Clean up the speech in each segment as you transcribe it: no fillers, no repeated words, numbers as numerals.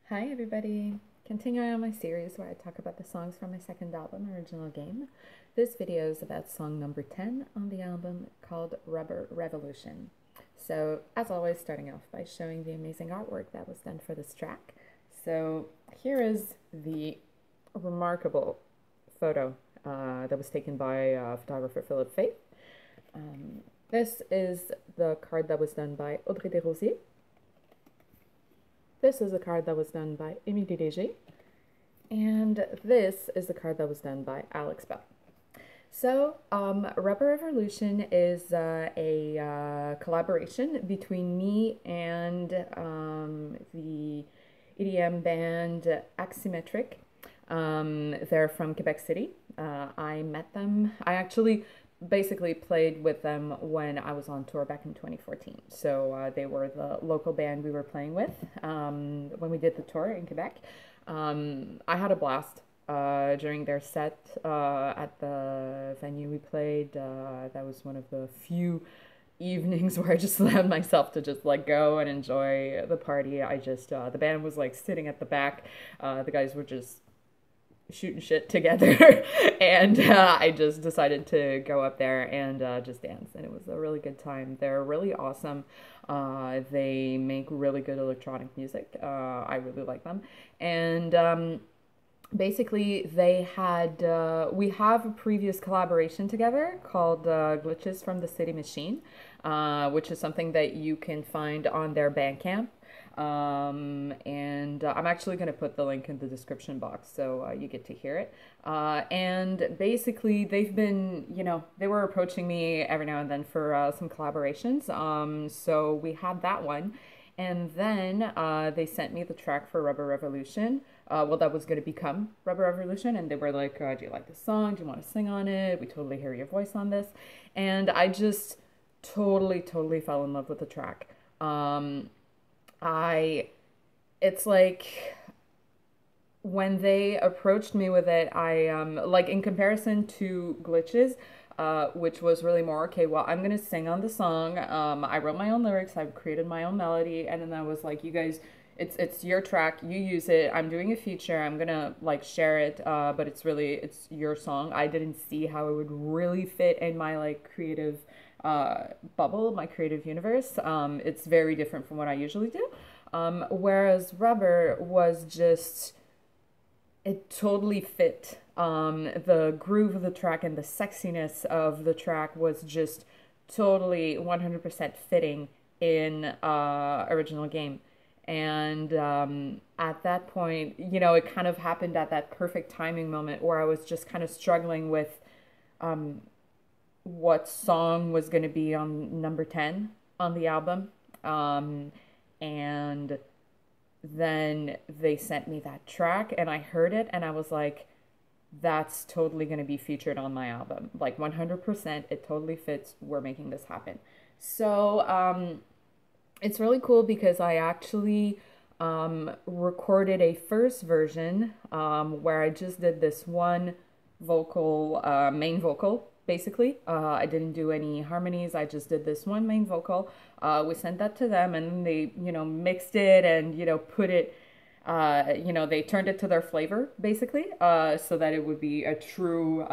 Hi everybody! Continuing on my series where I talk about the songs from my second album, Original Game. This video is about song number 10 on the album called Rubber Revolution. So, as always, starting off by showing the amazing artwork that was done for this track. So, here is the remarkable photo that was taken by photographer Philip Faith. This is the card that was done by Audrey Desrosiers. This is a card that was done by Émilie Léger. And this is the card that was done by Alex Bell. So, Rubber Revolution is a collaboration between me and the EDM band Axymetric. They're from Quebec City. I met them. I actually basically played with them when I was on tour back in 2014. So they were the local band we were playing with when we did the tour in Quebec. I had a blast during their set at the venue we played. That was one of the few evenings where I just allowed myself to just let go and enjoy the party. The band was like sitting at the back. The guys were just shooting shit together and I just decided to go up there and just dance, and it was a really good time. They're really awesome. They make really good electronic music. I really like them. And basically they had we have a previous collaboration together called Glitches from the City Machine, which is something that you can find on their Bandcamp. And I'm actually going to put the link in the description box so you get to hear it. And basically, they've been, they were approaching me every now and then for some collaborations. So we had that one. And then they sent me the track for Rubber Revolution. Well, that was going to become Rubber Revolution. And they were like, do you like this song? Do you want to sing on it? We totally hear your voice on this. And I just totally fell in love with the track. It's like when they approached me with it, like in comparison to Glitches, which was really more, okay, well, I'm gonna sing on the song. I wrote my own lyrics, I've created my own melody, and then I was like, you guys, it's your track, you use it. I'm doing a feature, I'm gonna like share it, but it's your song. I didn't see how it would really fit in my like creative bubble, my creative universe. It's very different from what I usually do. Whereas Rubber was just, it totally fit. The groove of the track and the sexiness of the track was just totally 100% fitting in Original Game. And at that point, it kind of happened at that perfect timing moment where I was just kind of struggling with what song was going to be on number 10 on the album. And then they sent me that track and I heard it and I was like, that's totally going to be featured on my album. Like 100%, it totally fits. We're making this happen. So it's really cool because I actually recorded a first version where I just did this one vocal, main vocal, basically. I didn't do any harmonies. I just did this one main vocal. We sent that to them and they, mixed it and, put it, they turned it to their flavor, basically, so that it would be a true,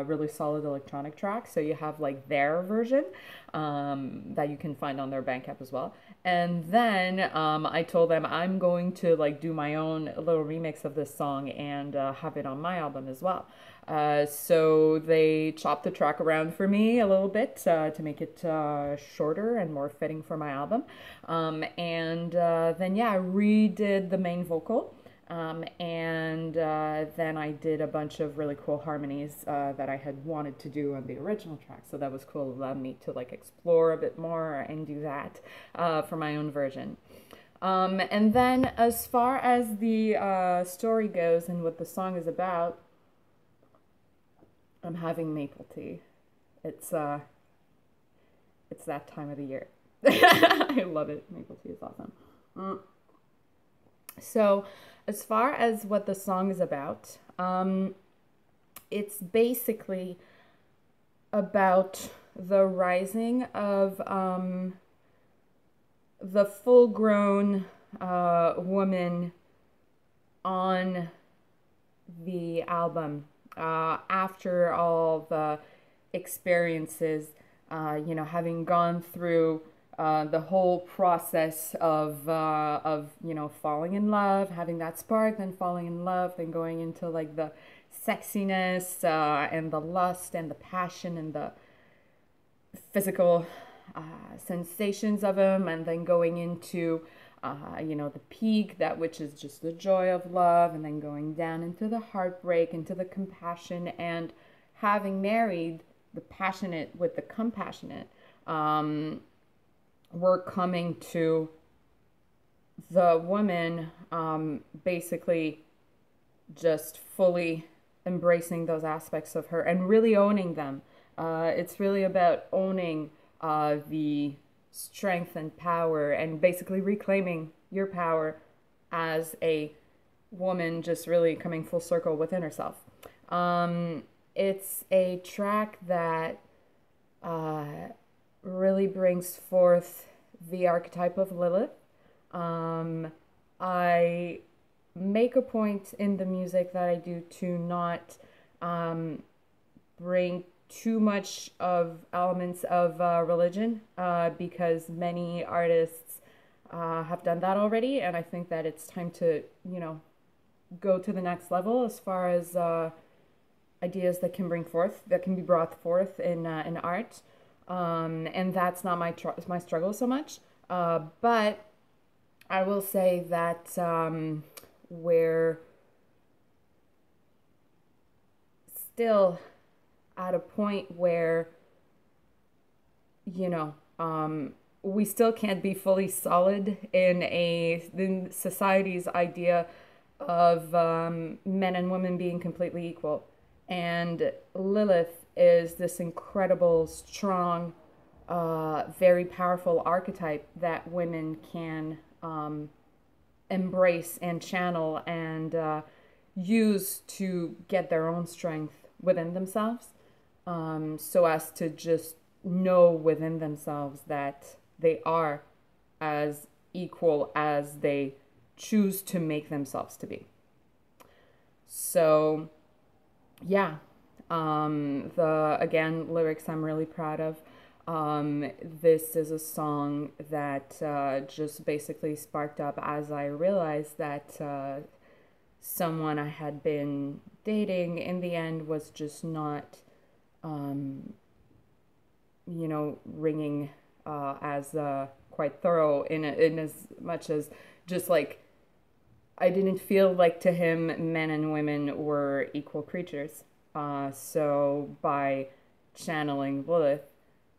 really solid electronic track. So you have like their version that you can find on their Bandcamp as well. And then I told them I'm going to like do my own little remix of this song and have it on my album as well. So they chopped the track around for me a little bit to make it shorter and more fitting for my album. Then, yeah, I redid the main vocal. Then I did a bunch of really cool harmonies that I had wanted to do on the original track. So that was cool. It allowed me to like explore a bit more and do that for my own version. And then as far as the story goes and what the song is about, I'm having maple tea. It's that time of the year. I love it. Maple tea is awesome. So, as far as what the song is about, it's basically about the rising of the full-grown woman on the album after all the experiences, having gone through the whole process of falling in love, having that spark, then falling in love, then going into like the sexiness and the lust and the passion and the physical sensations of him, and then going into the peak, that which is just the joy of love, and then going down into the heartbreak, into the compassion, and having married the passionate with the compassionate, we're coming to the woman basically just fully embracing those aspects of her and really owning them. It's really about owning the strength and power and basically reclaiming your power as a woman, just really coming full circle within herself. It's a track that really brings forth the archetype of Lilith. I make a point in the music that I do to not bring too much of elements of religion because many artists have done that already, and I think that it's time to go to the next level as far as ideas that can be brought forth in art, and that's not my struggle so much, but I will say that we're still at a point where we still can't be fully solid in society's idea of men and women being completely equal. And Lilith is this incredible, strong, very powerful archetype that women can embrace and channel and use to get their own strength within themselves, so as to just know within themselves that they are as equal as they choose to make themselves to be. So yeah, the again lyrics I'm really proud of. This is a song that just basically sparked up as I realized that someone I had been dating in the end was just not, ringing as quite thorough in as much as just like I didn't feel like to him men and women were equal creatures. So by channeling Lilith,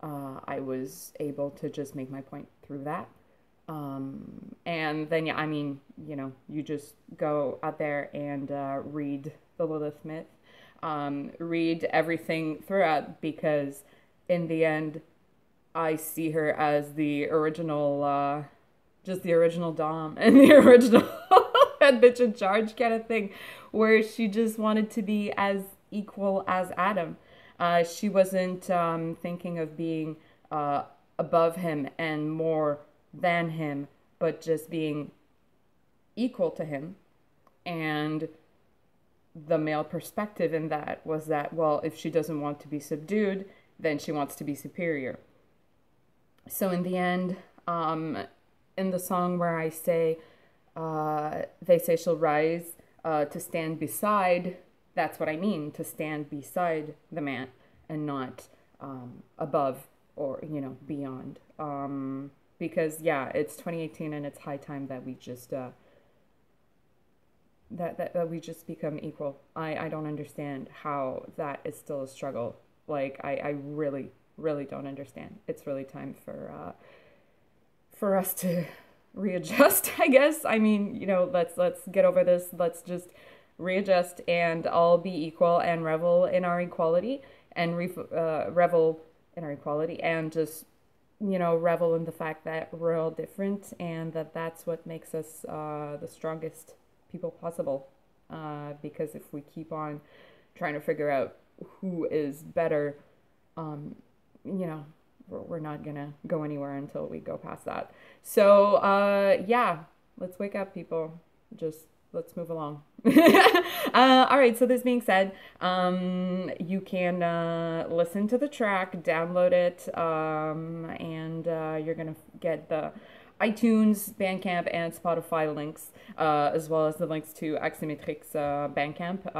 I was able to just make my point through that. And then, yeah, I mean, you just go out there and read the Lilith myth, read everything throughout, because in the end, I see her as the original, just the original Dom and the original head bitch in charge kind of thing, where she just wanted to be as equal as Adam. She wasn't thinking of being above him and more than him, but just being equal to him. And the male perspective in that was that, well, if she doesn't want to be subdued, then she wants to be superior. So in the end, in the song where I say, they say she'll rise to stand beside, that's what I mean, to stand beside the man and not above or, beyond. Because, yeah, it's 2018 and it's high time that we just that we just become equal. I don't understand how that is still a struggle. Like, I really, really don't understand. It's really time for us to readjust, I guess. I mean, let's get over this. Let's just readjust and all be equal and revel in our equality and revel in our equality and just, revel in the fact that we're all different and that's what makes us the strongest people possible. Because if we keep on trying to figure out who is better, we're not gonna go anywhere until we go past that. So yeah, let's wake up, people. Just let's move along. All right, so this being said, you can listen to the track, download it, and you're gonna get the iTunes, Bandcamp, and Spotify links, as well as the links to Axiometrix Bandcamp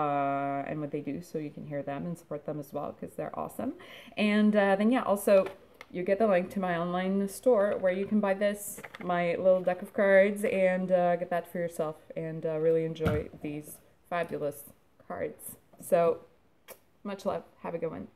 and what they do, so you can hear them and support them as well because they're awesome. And then yeah, also you get the link to my online store where you can buy this, my little deck of cards, and get that for yourself and really enjoy these fabulous cards. So much love. Have a good one.